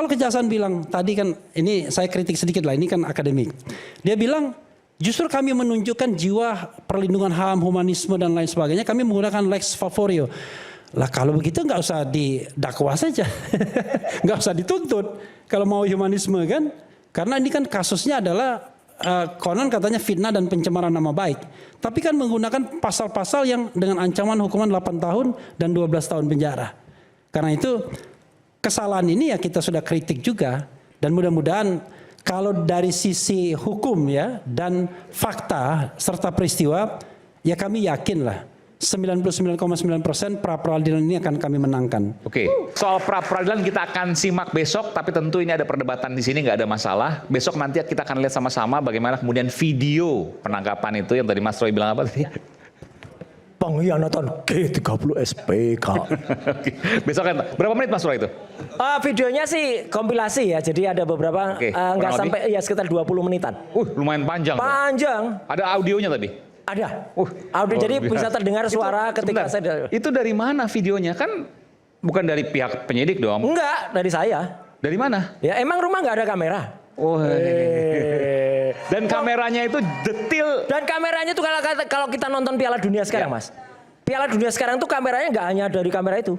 kalau kejaksaan bilang, tadi kan ini saya kritik sedikit lah, ini kan akademik. Dia bilang justru kami menunjukkan jiwa perlindungan HAM, humanisme dan lain sebagainya, kami menggunakan lex favorio. Lah kalau begitu nggak usah didakwa saja, nggak usah dituntut kalau mau humanisme kan. Karena ini kan kasusnya adalah konon katanya fitnah dan pencemaran nama baik. Tapi kan menggunakan pasal-pasal yang dengan ancaman hukuman 8 tahun dan 12 tahun penjara. Karena itu kesalahan ini ya kita sudah kritik juga, dan mudah-mudahan kalau dari sisi hukum ya dan fakta serta peristiwa ya kami yakin lah 99,9% pra peradilan ini akan kami menangkan. Oke, soal pra peradilan kita akan simak besok, tapi tentu ini ada perdebatan di sini, nggak ada masalah. Besok nanti kita akan lihat sama-sama bagaimana kemudian video penangkapan itu yang tadi Mas Roy bilang apa tadi? Pengkhianatan G30 SPK. Besok kan berapa menit Mas Roy itu? Videonya sih kompilasi ya, jadi ada beberapa nggak sampai ya sekitar 20 menitan. Lumayan panjang. Panjang. Ada audionya tapi? Ada. Audio jadi bisa terdengar suara ketika saya. Itu dari mana videonya? Kan bukan dari pihak penyidik dong? Enggak, dari saya. Dari mana? Ya emang rumah nggak ada kamera. Dan kameranya itu detil. Dan kameranya tuh kalau kita nonton Piala Dunia sekarang, Mas. Piala Dunia sekarang tuh kameranya nggak hanya dari kamera itu.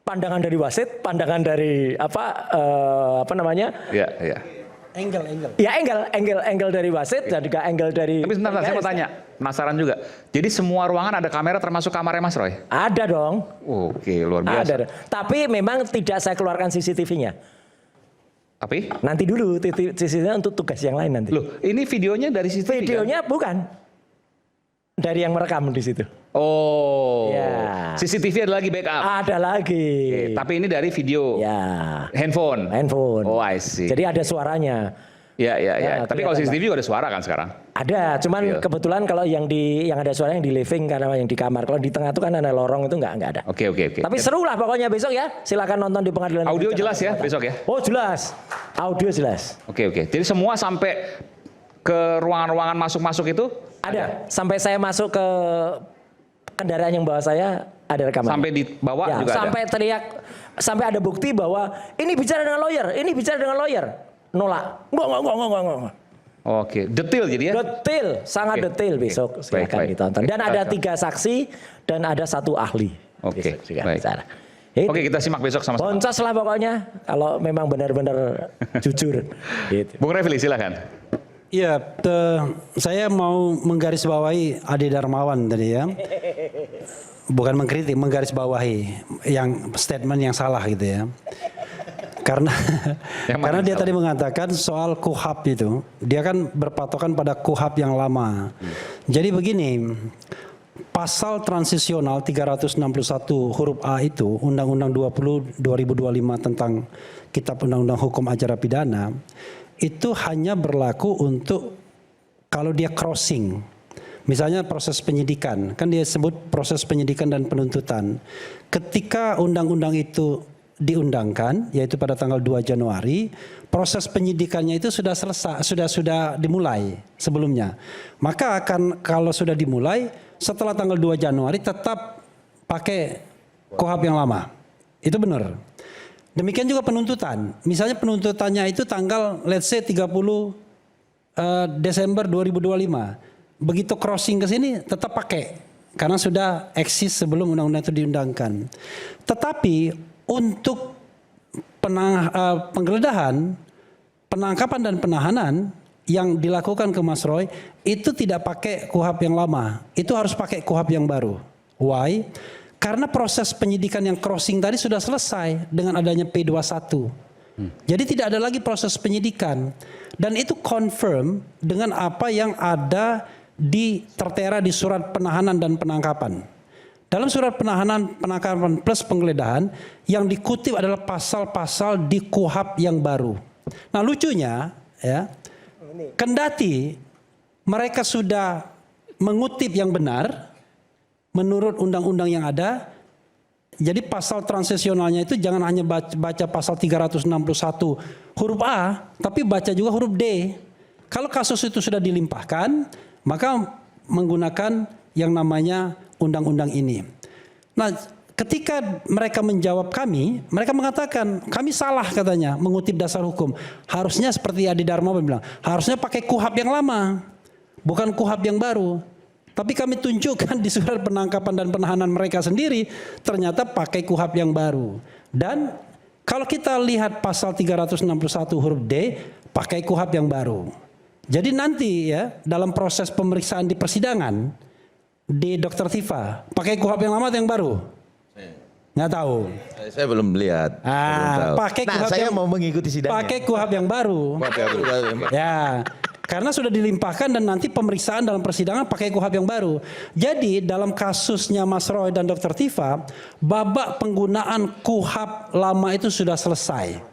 Pandangan dari wasit, pandangan dari apa namanya? Iya, iya. Angle. Ya angle dari wasit dan juga angle dari. Tapi sebentar, saya mau tanya, penasaran juga. Jadi semua ruangan ada kamera termasuk kamarnya Mas Roy? Ada dong. Oke, luar biasa. Ada. Tapi memang tidak saya keluarkan CCTV-nya. Tapi? Nanti dulu CCTV-nya untuk tugas yang lain nanti. Loh, ini videonya dari CCTV? Videonya kan? bukan. Dari yang merekam di situ. Oh. Ya. CCTV ada lagi backup. Ada lagi. Oke, tapi ini dari video. Ya. Handphone. Oh, I see. Jadi ada suaranya. Ya. Ya, Tapi kalau CCTV juga ada suara kan sekarang? Ada, cuman kebetulan kalau yang ada suara yang di living karena yang di kamar. Kalau di tengah itu kan ada lorong itu nggak ada. Oke. Tapi seru lah pokoknya besok ya. Silakan nonton di pengadilan. Audio jelas ya besok ya? Oh jelas. Audio jelas. Oke. Jadi semua sampai ke ruangan-ruangan masuk-masuk itu? Ada. Sampai saya masuk ke kendaraan yang bawa saya ada rekaman. Sampai di bawah ya, juga sampai ada? Teriak, sampai ada bukti bahwa ini bicara dengan lawyer, Nolak. Enggak. Oke, detil jadi ya? Detil, sangat detil besok. Silakan ditonton. Dan ada 3 saksi dan ada 1 ahli. Oke, baik. Bicara. Oke, kita simak besok sama-sama. Boncos lah pokoknya, kalau memang benar-benar jujur. Gitu. Bung Refli, silakan. Iya, saya mau menggarisbawahi Ade Darmawan tadi ya. Bukan mengkritik, menggarisbawahi yang statement yang salah gitu ya. Karena dia tadi mengatakan soal KUHAP itu, dia kan berpatokan pada KUHAP yang lama. Jadi begini, pasal transisional 361 huruf A itu, Undang-Undang 20 2025 tentang Kitab Undang-Undang Hukum Acara Pidana, itu hanya berlaku untuk kalau dia crossing. Misalnya proses penyidikan, kan dia sebut proses penyidikan dan penuntutan. Ketika undang-undang itu diundangkan, yaitu pada tanggal 2 Januari, proses penyidikannya itu sudah selesai, sudah dimulai sebelumnya. Maka akan kalau sudah dimulai, setelah tanggal 2 Januari tetap pakai KUHAP yang lama. Itu benar. Demikian juga penuntutan. Misalnya penuntutannya itu tanggal let's say 30 Desember 2025. Begitu crossing ke sini tetap pakai karena sudah eksis sebelum undang-undang itu diundangkan. Tetapi untuk penggeledahan, penangkapan dan penahanan yang dilakukan ke Mas Roy itu tidak pakai KUHAP yang lama. Itu harus pakai KUHAP yang baru. Why? Karena proses penyidikan yang crossing tadi sudah selesai dengan adanya P21. Jadi tidak ada lagi proses penyidikan. Dan itu confirm dengan apa yang ada tertera di surat penahanan dan penangkapan. Dalam surat penahanan, penangkapan plus penggeledahan yang dikutip adalah pasal-pasal di KUHAP yang baru. Nah lucunya ya, kendati mereka sudah mengutip yang benar menurut undang-undang yang ada, jadi pasal transisionalnya itu jangan hanya baca pasal 361 huruf A, tapi baca juga huruf D. Kalau kasus itu sudah dilimpahkan, maka menggunakan yang namanya undang-undang ini. Nah, ketika mereka menjawab kami, mereka mengatakan kami salah katanya mengutip dasar hukum. Harusnya seperti Adi Darmawan bilang, harusnya pakai KUHP yang lama, bukan KUHP yang baru. Tapi kami tunjukkan di surat penangkapan dan penahanan mereka sendiri ternyata pakai KUHP yang baru. Dan kalau kita lihat pasal 361 huruf D pakai KUHP yang baru. Jadi nanti ya dalam proses pemeriksaan di persidangan di Dr. Tifa pakai KUHP yang lama atau yang baru? Nggak tahu. Saya belum lihat. Pakai KUHP saya yang, mau mengikuti sidangnya. pakai KUHP yang baru. Ya. Karena sudah dilimpahkan dan nanti pemeriksaan dalam persidangan pakai KUHP yang baru. Jadi dalam kasusnya Mas Roy dan Dr. Tifa, babak penggunaan KUHP lama itu sudah selesai.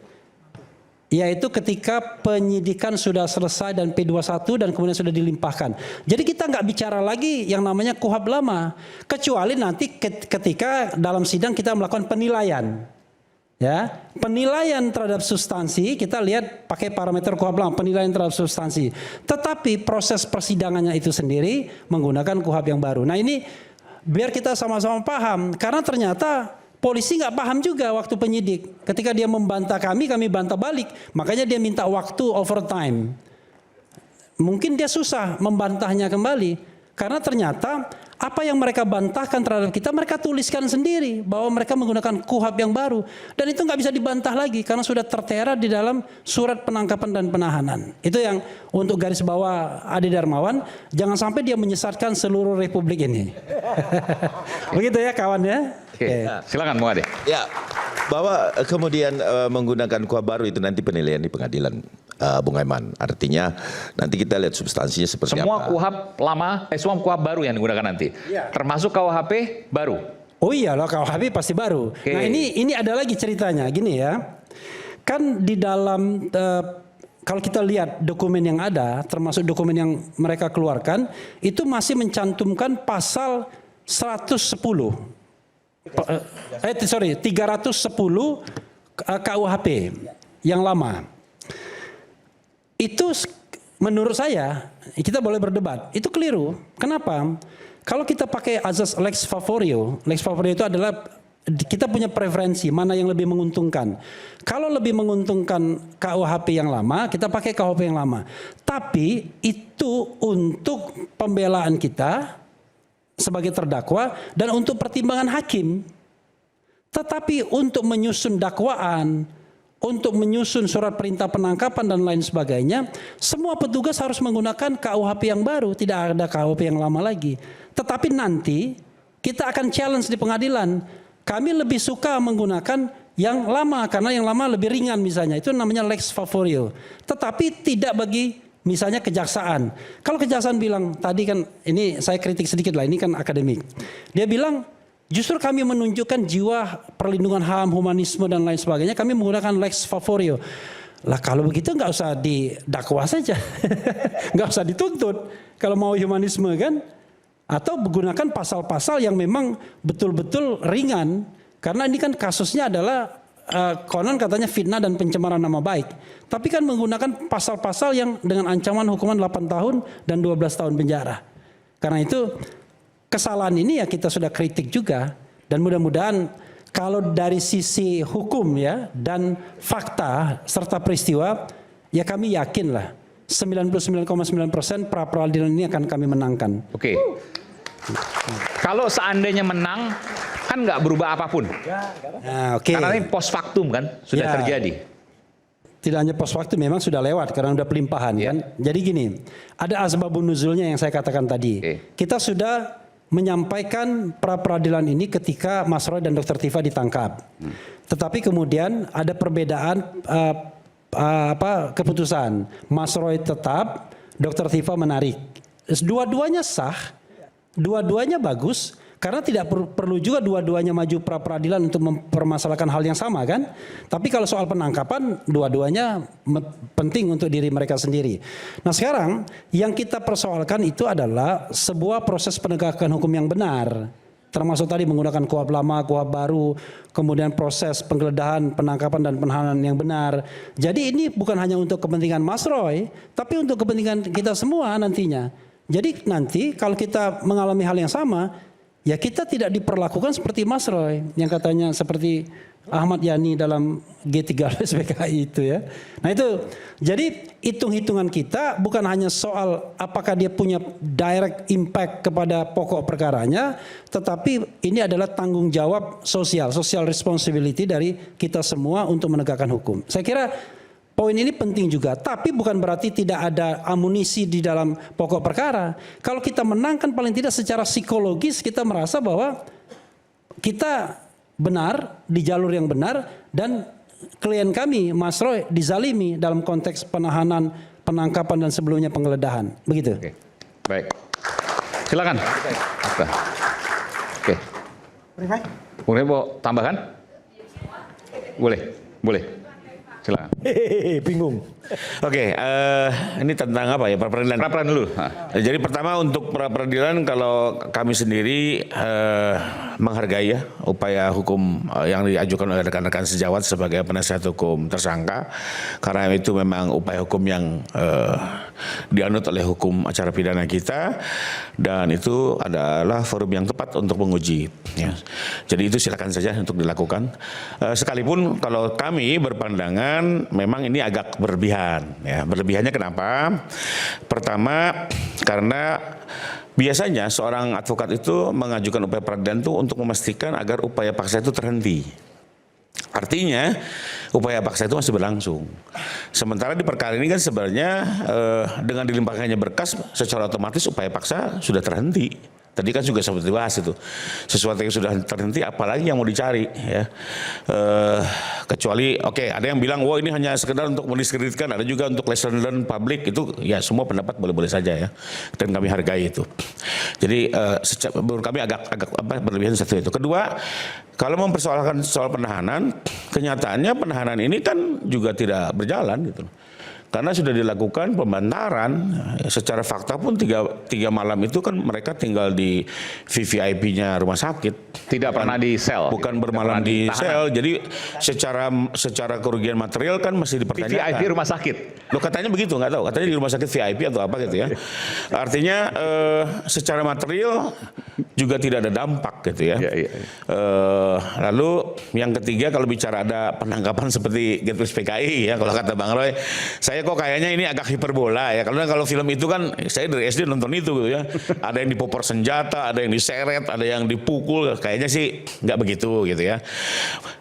Yaitu ketika penyidikan sudah selesai dan P21 dan kemudian sudah dilimpahkan. Jadi kita nggak bicara lagi yang namanya KUHP lama. Kecuali nanti ketika dalam sidang kita melakukan penilaian. Ya, penilaian terhadap substansi kita lihat pakai parameter KUHP lama, penilaian terhadap substansi. Tetapi proses persidangannya itu sendiri menggunakan KUHP yang baru. Nah ini biar kita sama-sama paham, karena ternyata polisi nggak paham juga waktu penyidik. Ketika dia membantah kami bantah balik. Makanya dia minta waktu overtime. Mungkin dia susah membantahnya kembali, karena ternyata apa yang mereka bantahkan terhadap kita, mereka tuliskan sendiri bahwa mereka menggunakan KUHP yang baru. Dan itu nggak bisa dibantah lagi karena sudah tertera di dalam surat penangkapan dan penahanan. Itu yang untuk garis bawah Adi Darmawan, jangan sampai dia menyesatkan seluruh Republik ini. Begitu ya kawan ya. Oke. Silakan Bung Ade. Ya, bahwa kemudian menggunakan KUHP baru itu nanti penilaian di pengadilan, Bung Aiman. Artinya nanti kita lihat substansinya seperti Semua apa. KUHP lama, semua KUHP baru yang digunakan nanti. Termasuk KUHP baru. Oh iya loh, KUHP pasti baru. Oke. Nah ini ada lagi ceritanya gini ya. Kan di dalam kalau kita lihat dokumen yang ada, termasuk dokumen yang mereka keluarkan, itu masih mencantumkan pasal 310 KUHP yang lama. Itu menurut saya, kita boleh berdebat, itu keliru. Kenapa? Kalau kita pakai azas lex favorio itu adalah kita punya preferensi mana yang lebih menguntungkan. Kalau lebih menguntungkan KUHP yang lama, kita pakai KUHP yang lama. Tapi itu untuk pembelaan kita sebagai terdakwa dan untuk pertimbangan hakim. Tetapi untuk menyusun dakwaan, untuk menyusun surat perintah penangkapan dan lain sebagainya, semua petugas harus menggunakan KUHP yang baru, tidak ada KUHP yang lama lagi. Tetapi nanti kita akan challenge di pengadilan. Kami lebih suka menggunakan yang lama karena yang lama lebih ringan misalnya. Itu namanya lex favorio. Tetapi tidak bagi misalnya kejaksaan. Kalau kejaksaan bilang, tadi kan ini saya kritik sedikit lah, ini kan akademik. Dia bilang justru kami menunjukkan jiwa perlindungan HAM, humanisme dan lain sebagainya, kami menggunakan lex favorio. Lah kalau begitu nggak usah didakwa saja, nggak usah dituntut kalau mau humanisme kan. Atau menggunakan pasal-pasal yang memang betul-betul ringan. Karena ini kan kasusnya adalah konon katanya fitnah dan pencemaran nama baik. Tapi kan menggunakan pasal-pasal yang dengan ancaman hukuman 8 tahun dan 12 tahun penjara. Karena itu kesalahan ini ya kita sudah kritik juga. Dan mudah-mudahan kalau dari sisi hukum ya dan fakta serta peristiwa, ya kami yakinlah 99,9% pra peradilan ini akan kami menangkan. Oke. Kalau seandainya menang, kan nggak berubah apapun. Nah, oke. Karena ini post factum kan, sudah Ya. terjadi. Tidak hanya post waktu, memang sudah lewat karena sudah pelimpahan kan. Jadi gini, ada asbabun nuzulnya yang saya katakan tadi. Kita sudah menyampaikan pra peradilan ini ketika Mas Roy dan Dr. Tifa ditangkap. Tetapi kemudian ada perbedaan keputusan. Mas Roy tetap, Dr. Tifa menarik. Dua-duanya sah. Dua-duanya bagus karena tidak perlu juga dua-duanya maju pra peradilan untuk mempermasalahkan hal yang sama kan. Tapi kalau soal penangkapan dua-duanya penting untuk diri mereka sendiri. Nah sekarang yang kita persoalkan itu adalah sebuah proses penegakan hukum yang benar. Termasuk tadi menggunakan KUHP lama, KUHP baru, kemudian proses penggeledahan, penangkapan dan penahanan yang benar. Jadi ini bukan hanya untuk kepentingan Mas Roy, tapi untuk kepentingan kita semua nantinya. Jadi nanti kalau kita mengalami hal yang sama, ya kita tidak diperlakukan seperti Mas Roy yang katanya seperti Ahmad Yani dalam G13 PKI itu ya. Nah itu, jadi hitung-hitungan kita bukan hanya soal apakah dia punya direct impact kepada pokok perkaranya, tetapi ini adalah tanggung jawab social responsibility dari kita semua untuk menegakkan hukum. Saya kira poin ini penting juga, tapi bukan berarti tidak ada amunisi di dalam pokok perkara. Kalau kita menangkan paling tidak secara psikologis kita merasa bahwa kita benar di jalur yang benar dan klien kami Mas Roy dizalimi dalam konteks penahanan, penangkapan dan sebelumnya penggeledahan. Begitu. Oke. Baik. Silakan. Oke. Boleh mau tambahkan? Boleh. Silakan. Bingung. Oke, ini tentang apa ya, pra-peradilan? Pra-peradilan dulu. Jadi pertama untuk pra-peradilan kalau kami sendiri menghargai ya upaya hukum yang diajukan oleh rekan-rekan sejawat sebagai penasihat hukum tersangka, karena itu memang upaya hukum yang dianut oleh hukum acara pidana kita dan itu adalah forum yang tepat untuk menguji. Ya. Jadi itu silakan saja untuk dilakukan. Sekalipun kalau kami berpandangan memang ini agak berlebihan. Ya, berlebihannya kenapa? Pertama, karena biasanya seorang advokat itu mengajukan upaya peradilan itu untuk memastikan agar upaya paksa itu terhenti. Artinya upaya paksa itu masih berlangsung. Sementara di perkara ini kan sebenarnya dengan dilimpahkannya berkas secara otomatis upaya paksa sudah terhenti. Tadi kan juga sempat dibahas itu. Sesuatu yang sudah terhenti apalagi yang mau dicari ya. Kecuali ada yang bilang wah ini hanya sekedar untuk mendiskreditkan, ada juga untuk lesson learn publik, itu ya semua pendapat boleh-boleh saja ya. Dan kami hargai itu. Jadi menurut kami agak berlebihan satu itu. Kedua, kalau mempersoalkan soal penahanan, kenyataannya penahanan ini kan juga tidak berjalan gitu. Karena sudah dilakukan pembantaran, secara fakta pun tiga malam itu kan mereka tinggal di VVIP-nya rumah sakit. Tidak pernah di sel. Bukan bermalam di sel, jadi secara kerugian material kan masih dipertanyakan. VVIP rumah sakit. Loh katanya begitu, nggak tahu. Katanya di rumah sakit VIP atau apa gitu ya. Artinya secara material juga tidak ada dampak gitu ya. Lalu yang ketiga kalau bicara ada penangkapan seperti G13 PKI ya, kalau kata Bang Roy, saya kok kayaknya ini agak hiperbola ya. Karena kalau film itu kan saya dari SD nonton itu gitu ya. Ada yang dipopor senjata, ada yang diseret, ada yang dipukul. Kayaknya sih nggak begitu gitu ya.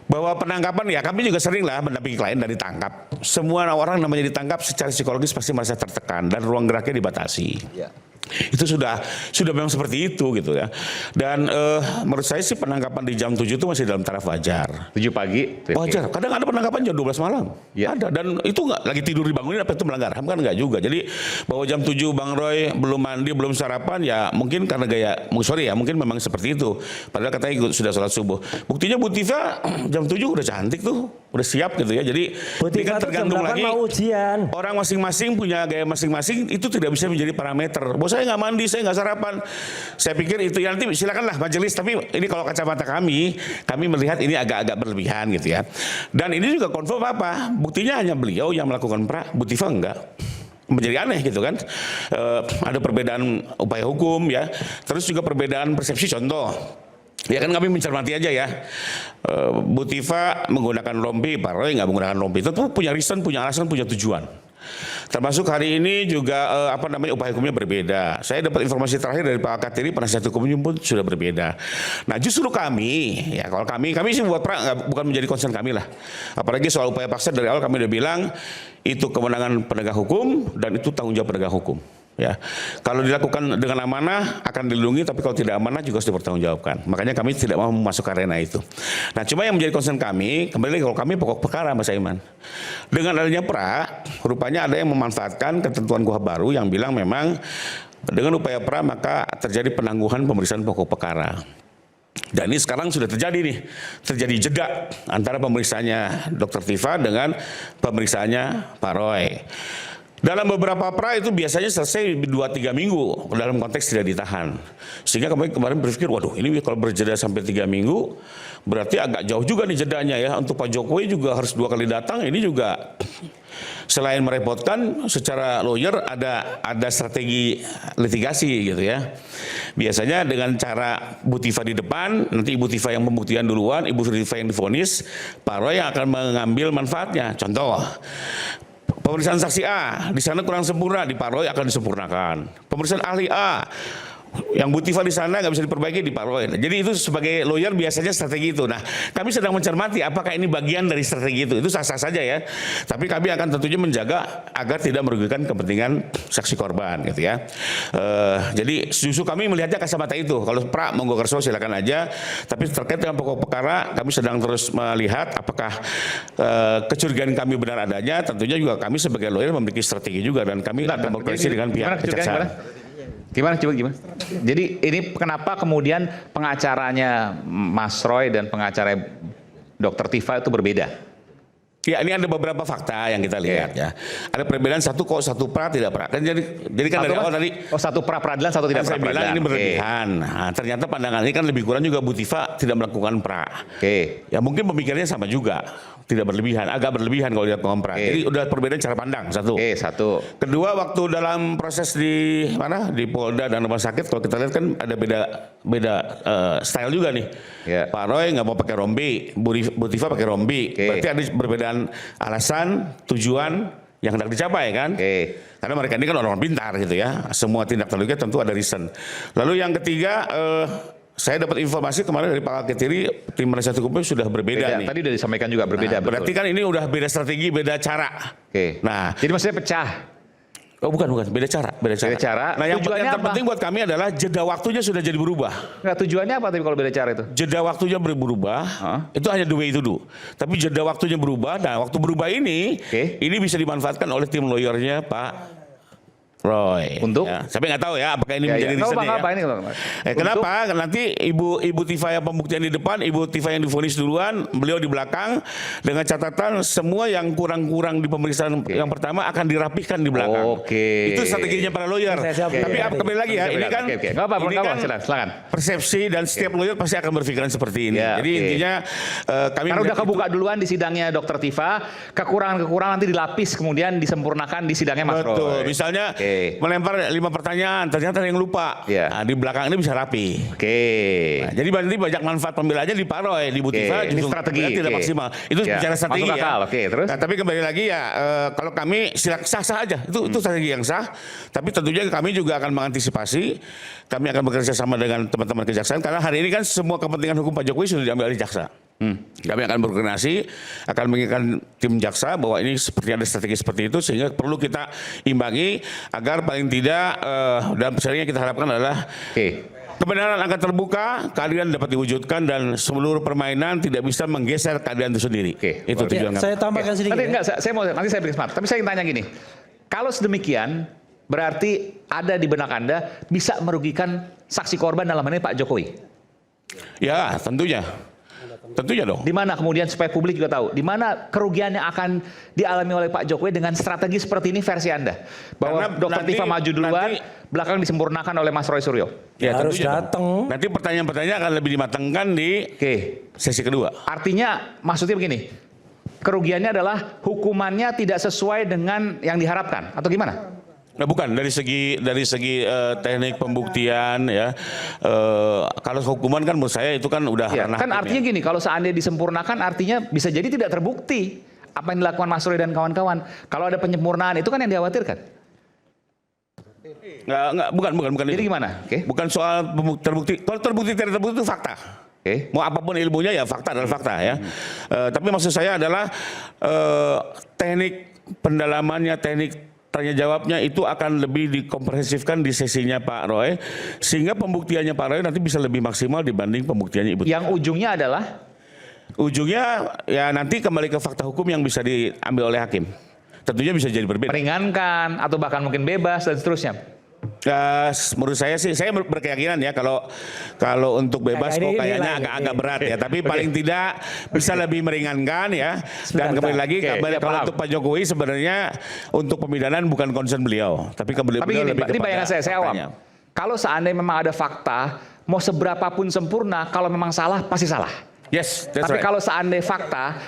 Bahwa penangkapan ya kami juga sering lah mendampingi klien dan ditangkap. Semua orang namanya ditangkap secara psikologis pasti merasa tertekan dan ruang geraknya dibatasi. Ya. Itu sudah memang seperti itu gitu ya. Dan menurut saya sih penangkapan di jam 7 itu masih dalam taraf wajar. 7 pagi. Wajar. Kadang ada penangkapan jam 12 malam. Ya. Ada. Dan itu nggak lagi tidur dibangunin apa itu melanggar HAM kan nggak juga. Jadi bahwa jam 7 Bang Roy belum mandi, belum sarapan ya mungkin karena mungkin memang seperti itu. Padahal katanya sudah sholat subuh. Buktinya Bu Tifa jam 7 udah cantik tuh. Udah siap gitu ya. Jadi ini kan tergantung lagi. Mau ujian. Orang masing-masing punya gaya masing-masing, itu tidak bisa menjadi parameter. Bahwa saya nggak mandi, saya nggak sarapan. Saya pikir itu ya nanti silakanlah majelis. Tapi ini kalau kacamata kami melihat ini agak-agak berlebihan gitu ya. Dan ini juga confirm apa? Buktinya hanya beliau yang melakukan Bu Tifa enggak. Menjadi aneh gitu kan. Ada perbedaan upaya hukum ya. Terus juga perbedaan persepsi contoh. Ya kan kami mencermati aja ya. Bu Tifa menggunakan rompi, Pak Roy nggak menggunakan rompi. Itu punya reason, punya alasan, punya tujuan. Termasuk hari ini juga upaya hukumnya berbeda. Saya dapat informasi terakhir dari Pak Katiri, penasihat hukumnya pun sudah berbeda. Nah justru kami, ya kalau kami sih buat bukan menjadi concern kami lah. Apalagi soal upaya paksa dari awal kami udah bilang itu kewenangan penegak hukum dan itu tanggung jawab penegak hukum. Ya, kalau dilakukan dengan amanah akan dilindungi, tapi kalau tidak amanah juga harus dipertanggungjawabkan. Makanya kami tidak mau masuk ke arena itu. Nah, cuma yang menjadi concern kami, kembali kalau kami pokok perkara, Mas Aiman. Dengan adanya pra, rupanya ada yang memanfaatkan ketentuan KUHP baru yang bilang memang dengan upaya pra maka terjadi penangguhan pemeriksaan pokok perkara. Dan ini sekarang sudah terjadi nih, terjadi jeda antara pemeriksaannya Dr. Tifa dengan pemeriksaannya Pak Roy. Dalam beberapa pra itu biasanya selesai 2-3 minggu dalam konteks tidak ditahan. Sehingga kemarin berpikir, waduh ini kalau berjeda sampai 3 minggu berarti agak jauh juga nih jedanya ya. Untuk Pak Jokowi juga harus 2 kali datang, ini juga selain merepotkan secara lawyer ada strategi litigasi gitu ya. Biasanya dengan cara Bu Tifa di depan, nanti Ibu Tifa yang pembuktian duluan, Ibu Tifa yang divonis, Pak Roy yang akan mengambil manfaatnya. Contoh, pemeriksaan saksi A di sana kurang sempurna, di Pak Roy akan disempurnakan. Pemeriksaan ahli A yang Bu Tifa di sana nggak bisa diperbaiki di Pak Roy. Jadi itu sebagai lawyer biasanya strategi itu. Nah, kami sedang mencermati apakah ini bagian dari strategi itu. Itu sah-sah saja ya. Tapi kami akan tentunya menjaga agar tidak merugikan kepentingan saksi korban gitu ya. Jadi justru kami melihatnya kacamata itu. Kalau pra monggo kerso silakan aja. Tapi terkait dengan pokok perkara kami sedang terus melihat apakah kecurigaan kami benar adanya. Tentunya juga kami sebagai lawyer memiliki strategi juga dan kami akan berkoordinasi dengan pihak kejaksaan. Gimana? Jadi ini kenapa kemudian pengacaranya Mas Roy dan pengacara Dr. Tifa itu berbeda? Ya, ini ada beberapa fakta yang kita lihat ya. Ada perbedaan satu pra tidak pra. Kan jadi kan dari awal tadi satu pra peradilan, satu tidak pra saya bilang peradilan. ini berlebihan. Nah, ternyata pandangan ini kan lebih kurang juga Bu Tifa tidak melakukan pra. Ya mungkin pemikirannya sama juga, tidak berlebihan, agak berlebihan kalau lihat pra. Jadi udah perbedaan cara pandang satu. Satu. Kedua, waktu dalam proses di mana di Polda dan rumah sakit kalau kita lihat kan ada beda style juga nih. Pak Roy nggak mau pakai rompi, Bu Tifa pakai rompi. Berarti ada perbedaan alasan, tujuan yang hendak dicapai kan? Karena mereka ini kan orang pintar gitu ya. Semua tindak tanduknya tentu ada reason. Lalu yang ketiga, saya dapat informasi kemarin dari Pak Ketiri, tim penasihat hukumnya sudah berbeda nih. Tadi sudah disampaikan juga berbeda. Nah, berarti kan ini udah beda strategi, beda cara. Nah, jadi maksudnya pecah. Oh bukan, beda cara. Nah yang terpenting buat kami adalah jeda waktunya sudah jadi berubah. Nggak, tujuannya apa tapi kalau beda cara itu? Jeda waktunya berubah, itu hanya the way to do. Tapi jeda waktunya berubah, nah waktu berubah ini bisa dimanfaatkan oleh tim lawyernya Pak Roy. Untuk? Ya, saya nggak tahu ya apakah ini menjadi reasonnya ya. Kenapa? Nanti Ibu Tifa yang pembuktian di depan, Ibu Tifa yang divonis duluan, beliau di belakang dengan catatan semua yang kurang-kurang di pemeriksaan yang pertama akan dirapihkan di belakang. Itu strateginya para lawyer. Tapi kembali lagi ya, ini kan silakan. Persepsi dan setiap lawyer pasti akan berpikiran seperti ini. Jadi intinya kami karena udah kebuka duluan di sidangnya Dr. Tifa, kekurangan-kekurangan nanti dilapis kemudian disempurnakan di sidangnya Mas Roy. Betul. Misalnya melempar 5 pertanyaan, ternyata ada yang lupa. Nah, di belakang ini bisa rapi. Nah, jadi nanti banyak manfaat pembelaannya di Pak Roy, di Bu Tifa ini strategi tidak maksimal. Itu bicara strategi ya. Terus? Nah, tapi kembali lagi ya, kalau kami sah-sah aja. Itu strategi yang sah. Tapi tentunya kami juga akan mengantisipasi. Kami akan bekerja sama dengan teman-teman kejaksaan karena hari ini kan semua kepentingan hukum Pak Jokowi sudah diambil oleh jaksa. Kami akan berkoordinasi, akan mengingatkan tim jaksa bahwa ini seperti ada strategi seperti itu sehingga perlu kita imbangi agar paling tidak dalam persidangan kita harapkan adalah kebenaran akan terbuka, keadilan dapat diwujudkan dan seluruh permainan tidak bisa menggeser keadilan itu sendiri. Itu tujuan kami. Saya tambahkan sedikit. Nanti saya beri kesempatan. Tapi saya ingin tanya gini, kalau sedemikian berarti ada di benak Anda bisa merugikan saksi korban dalam hal ini Pak Jokowi? Ya, tentunya. Tentunya dong. Di mana kemudian supaya publik juga tahu, di mana kerugian yang akan dialami oleh Pak Jokowi dengan strategi seperti ini versi Anda? Bahwa Dr. Tifa maju duluan, belakang disempurnakan oleh Mas Roy Suryo. Ya, harus datang. Nanti pertanyaan-pertanyaan akan lebih dimatangkan di sesi kedua. Artinya maksudnya begini, kerugiannya adalah hukumannya tidak sesuai dengan yang diharapkan atau gimana? Nah, bukan dari segi teknik pembuktian ya. Kalau hukuman kan menurut saya itu kan udah ranah kan artinya gini, kalau seandainya disempurnakan artinya bisa jadi tidak terbukti apa yang dilakukan Mas Roy dan kawan-kawan. Kalau ada penyempurnaan itu kan yang dikhawatirkan. Bukan jadi itu. Gimana? Bukan soal terbukti. Kalau terbukti tidak terbukti itu fakta. Mau apapun ilmunya ya fakta adalah fakta ya. Tapi maksud saya adalah teknik pendalamannya, teknik tanya jawabnya itu akan lebih dikomprehensifkan di sesinya Pak Roy sehingga pembuktiannya Pak Roy nanti bisa lebih maksimal dibanding pembuktiannya Ibu. Yang ujungnya adalah? Ujungnya ya nanti kembali ke fakta hukum yang bisa diambil oleh hakim. Tentunya bisa jadi berbeda. Meringankan atau bahkan mungkin bebas dan seterusnya. Menurut saya sih, saya berkeyakinan ya kalau untuk bebas Ini kok kayaknya lain, agak-agak ini. berat ya. Tapi paling tidak bisa lebih meringankan ya. Dan kembali lagi Oke, ya, kalau paham. untuk Pak Jokowi sebenarnya untuk pemidanan bukan concern beliau, tapi beliau Tapi gini, lebih ini kepada bayangan saya awam. faktanya. Kalau seandainya memang ada fakta, mau seberapapun sempurna, kalau memang salah, pasti salah. Yes, that's Tapi right. kalau seandainya fakta,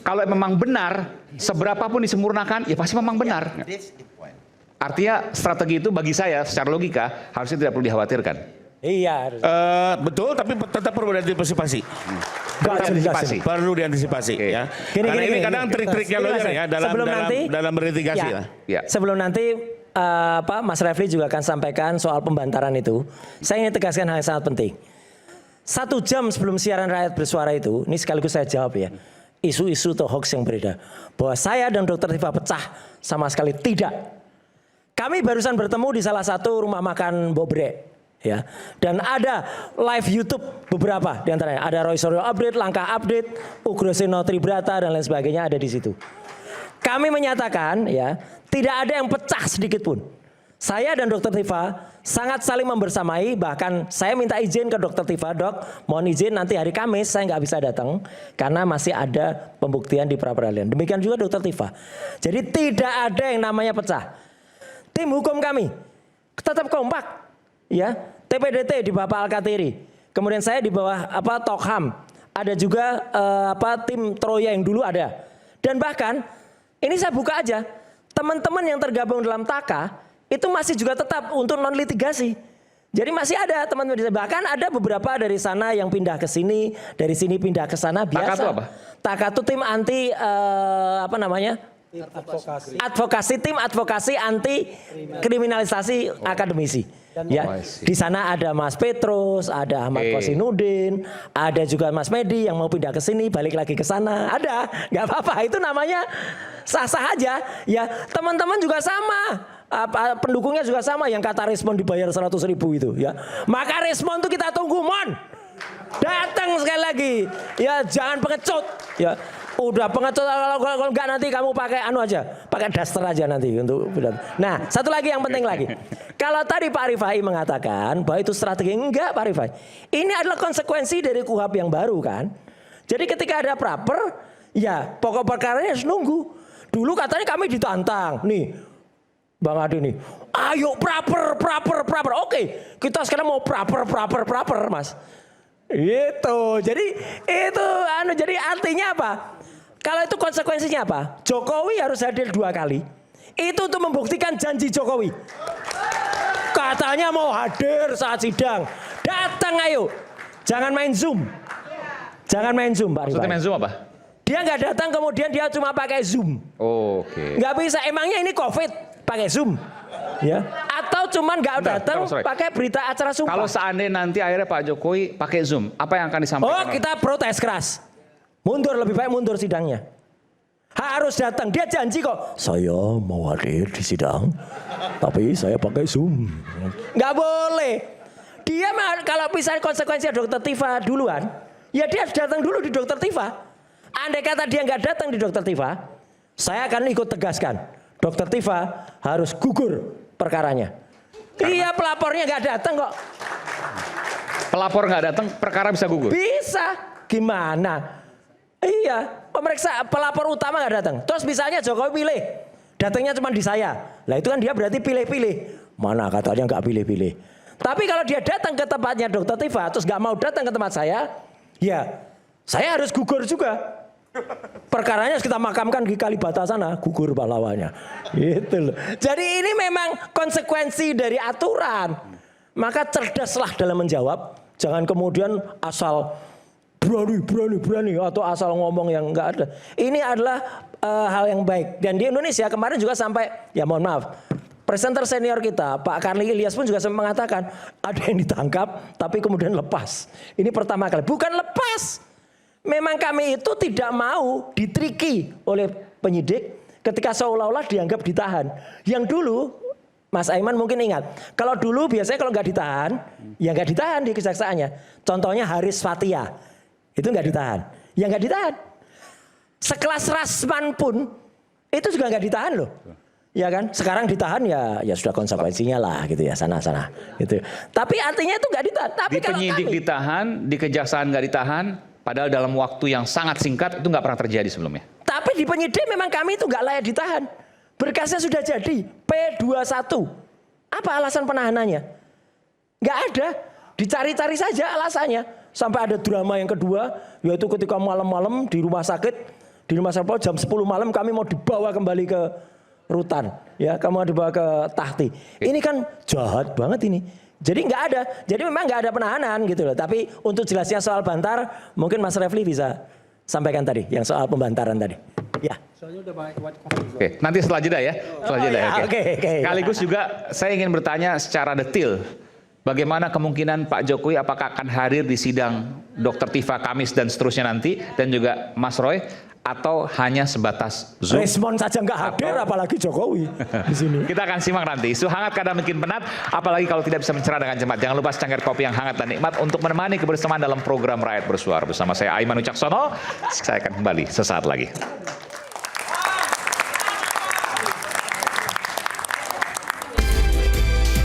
kalau memang benar, seberapapun disempurnakan, ya pasti memang benar. Artinya strategi itu bagi saya secara logika harusnya tidak perlu dikhawatirkan. Iya. harus. Betul, tapi tetap perlu diantisipasi. Nggak, jelas antisipasi. ini. Perlu diantisipasi ya. Karena ini kadang trik-triknya lawyer ya dalam beritigasi Ya, lah. Ya. Sebelum nanti Mas Refli juga akan sampaikan soal pembantaran itu. Saya ingin tegaskan hal yang sangat penting. 1 jam sebelum siaran Rakyat Bersuara itu, ini sekaligus saya jawab ya. Isu-isu atau hoax yang beredar. Bahwa saya dan Dr. Tifa pecah, sama sekali tidak. Kami barusan bertemu di salah satu rumah makan Bobrek. Ya, dan ada live YouTube beberapa di antaranya. Ada Roy Suryo update, Langkah update, Ugroseno Tribrata dan lain sebagainya ada di situ. Kami menyatakan ya, tidak ada yang pecah sedikit pun. Saya dan Dr. Tifa sangat saling membersamai, bahkan saya minta izin ke Dr. Tifa, Dok, mohon izin nanti hari Kamis saya nggak bisa datang karena masih ada pembuktian di pra-peradilan. Demikian juga Dr. Tifa. Jadi tidak ada yang namanya pecah. Tim hukum kami tetap kompak. Ya, TPDT di Bapak Alkatiri. Kemudian saya di bawah Tokham. Ada juga tim Troya yang dulu ada. Dan bahkan ini saya buka aja. Teman-teman yang tergabung dalam TAKA itu masih juga tetap untuk non litigasi. Jadi masih ada teman-teman. Bahkan ada beberapa dari sana yang pindah ke sini, dari sini pindah ke sana biasa. TAKA itu apa? TAKA itu tim anti tim advokasi anti kriminalisasi akademisi. Ya, di sana ada Mas Petrus, ada Ahmad Kosinudin, ada juga Mas Medi yang mau pindah ke sini, balik lagi ke sana. Ada, nggak apa-apa. Itu namanya sah-sah aja. Ya, teman-teman juga sama. Pendukungnya juga sama. Yang kata respon dibayar 100.000 itu. Ya, maka respon itu kita tunggu, mon. Datang sekali lagi. Ya, jangan pengecut. Ya. Udah pengecut, kalau enggak nanti kamu pakai aja, pakai daster aja nanti untuk. Nah, satu lagi yang penting lagi. Kalau tadi Pak Rifai mengatakan bahwa itu strategi, enggak Pak Rifai. Ini adalah konsekuensi dari KUHP yang baru kan. Jadi ketika ada praper, ya pokok perkaranya harus nunggu. Dulu katanya kami ditantang, nih Bang Adi nih, ayo praper. Oke, kita sekarang mau praper Mas. Itu, jadi itu jadi artinya apa? Kalau itu konsekuensinya apa? Jokowi harus hadir 2 kali. Itu untuk membuktikan janji Jokowi. Katanya mau hadir saat sidang. Datang ayo. Jangan main Zoom. Jangan main Zoom, Pak Rifai. Maksudnya main Zoom apa? Dia nggak datang kemudian dia cuma pakai Zoom. Oke. Nggak bisa. Emangnya ini COVID pakai Zoom? Ya. Atau cuman nggak datang pakai berita acara sumpah. Kalau seandainya nanti akhirnya Pak Jokowi pakai Zoom, apa yang akan disampaikan? Oh, kita protes keras. Mundur, lebih baik mundur sidangnya. Harus datang. Dia janji kok. Saya mau hadir di sidang, tapi saya pakai Zoom. Nggak boleh. Dia kalau misalnya konsekuensinya Dr. Tifa duluan, ya dia harus datang dulu di Dr. Tifa. Andai kata dia nggak datang di Dr. Tifa, saya akan ikut tegaskan. Dr. Tifa harus gugur perkaranya. Iya, pelapornya nggak datang kok. Pelapor nggak datang, perkara bisa gugur? Bisa. Gimana? Iya, pelapor utama nggak datang. Terus misalnya Jokowi pilih, datangnya cuma di saya. Lah itu kan dia berarti pilih-pilih. Mana katanya nggak pilih-pilih. Tapi kalau dia datang ke tempatnya Dr. Tifa, terus nggak mau datang ke tempat saya, ya saya harus gugur juga. Perkaranya kita makamkan di Kalibata sana, gugur pahlawannya. Gitu loh. Jadi ini memang konsekuensi dari aturan. Maka cerdaslah dalam menjawab. Jangan kemudian asal berani atau asal ngomong yang enggak ada. Ini adalah hal yang baik. Dan di Indonesia kemarin juga sampai, ya mohon maaf, presenter senior kita Pak Karli Ilyas pun juga mengatakan ada yang ditangkap tapi kemudian lepas. Ini pertama kali. Bukan lepas. Memang kami itu tidak mau ditriki oleh penyidik ketika seolah-olah dianggap ditahan. Yang dulu Mas Aiman mungkin ingat, kalau dulu biasanya kalau nggak ditahan, ya nggak ditahan di kejaksaannya. Contohnya Haris Fathia, itu nggak ditahan, ya nggak ditahan. Sekelas Rasman pun itu juga nggak ditahan loh. Ya kan? Sekarang ditahan ya sudah konsekuensinya lah gitu ya, sana-sana gitu. Tapi artinya itu nggak ditahan. Tapi Di kalau penyidik kami, ditahan, di kejaksaan nggak ditahan, padahal dalam waktu yang sangat singkat itu nggak pernah terjadi sebelumnya. tapi di penyidik memang kami itu nggak layak ditahan. Berkasnya sudah jadi P21. Apa alasan penahanannya? Nggak ada. Dicari-cari saja alasannya. Sampai ada drama yang kedua, yaitu ketika malam-malam di rumah sakit jam 10 malam kami mau dibawa kembali ke rutan, ya, kamu mau dibawa ke Tahti. Ini kan jahat banget ini. Jadi nggak ada, jadi memang nggak ada penahanan gitu loh. Tapi untuk jelasnya soal Bantar, mungkin Mas Refli bisa sampaikan tadi, yang soal pembantaran tadi. Ya. Oke, nanti setelah jeda ya. Setelah jeda. ya, Oke. oke. Sekaligus juga saya ingin bertanya secara detail. Bagaimana kemungkinan Pak Jokowi apakah akan hadir di sidang Dr. Tifa Kamis dan seterusnya nanti, dan juga Mas Roy, atau hanya sebatas Zoom? Respon saja nggak hadir, apalagi Jokowi di sini. Kita akan simak nanti. Isu hangat kadang bikin penat, apalagi kalau tidak bisa mencerah dengan cepat. Jangan lupa secangkir kopi yang hangat dan nikmat untuk menemani kebersamaan dalam program Rakyat Bersuara. Bersama saya Aiman Wicaksono, saya akan kembali sesaat lagi.